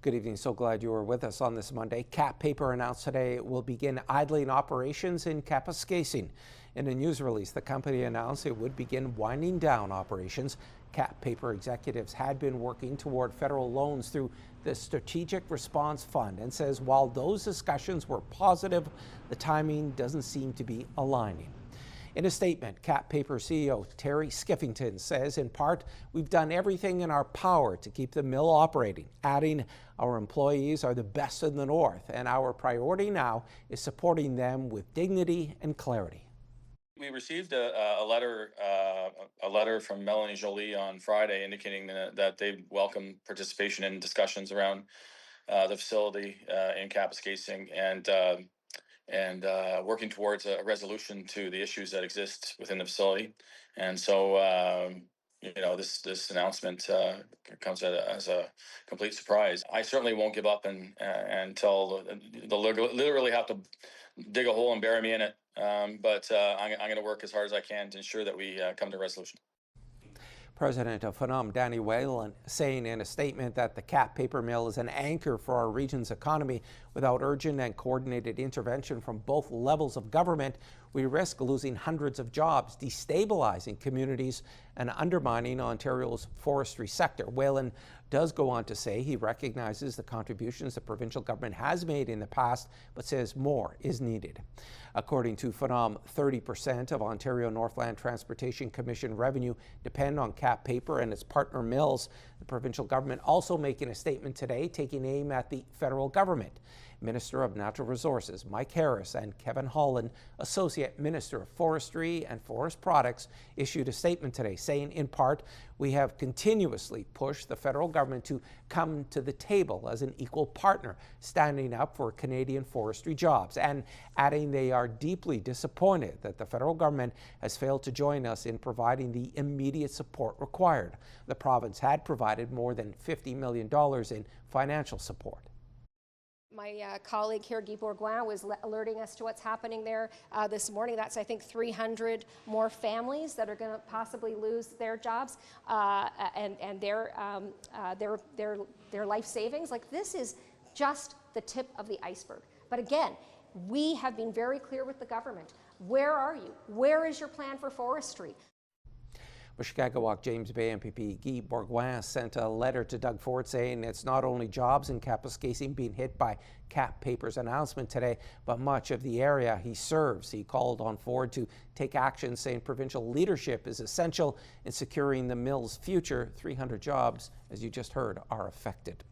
Good evening. So glad you were with us on this Monday. Kap Paper announced today it will begin idling operations in Kapuskasing. In a news release, the company announced it would begin winding down operations. Kap Paper executives had been working toward federal loans through the Strategic Response Fund and says while those discussions were positive, the timing doesn't seem to be aligning. In a statement, Kap Paper CEO Terry Skiffington says, in part, we've done everything in our power to keep the mill operating, adding our employees are the best in the North, and our priority now is supporting them with dignity and clarity. We received a letter from Melanie Joly on Friday indicating that they welcome participation in discussions around the facility in Kapuskasing and working towards a resolution to the issues that exist within the facility. And so, this announcement comes as a complete surprise. I certainly won't give up until they'll literally have to dig a hole and bury me in it. But I'm going to work as hard as I can to ensure that we come to a resolution. President of Phenom, Danny Whalen, saying in a statement that the Kap Paper Mill is an anchor for our region's economy. Without urgent and coordinated intervention from both levels of government, we risk losing hundreds of jobs, destabilizing communities, and undermining Ontario's forestry sector. Whalen does go on to say he recognizes the contributions the provincial government has made in the past, but says more is needed. According to Phenom, 30% of Ontario Northland Transportation Commission revenue depend on Kap Paper and its partner mills. The provincial government also making a statement today taking aim at the federal government. Minister of Natural Resources Mike Harris and Kevin Holland, Associate Minister of Forestry and Forest Products, issued a statement today saying, in part, we have continuously pushed the federal government to come to the table as an equal partner, standing up for Canadian forestry jobs, and adding they are deeply disappointed that the federal government has failed to join us in providing the immediate support required. The province had provided more than $50 million in financial support. My colleague here, Guy Bourgoin, was alerting us to what's happening there this morning. That's, I think, 300 more families that are going to possibly lose their jobs and their life savings. Like, this is just the tip of the iceberg. But again, we have been very clear with the government. Where are you? Where is your plan for forestry? Mushkegowuk James Bay MPP Guy Bourgoin sent a letter to Doug Ford saying it's not only jobs in Kapuskasing being hit by Kap Paper's announcement today, but much of the area he serves. He called on Ford to take action, saying provincial leadership is essential in securing the mill's future. 300 jobs, as you just heard, are affected.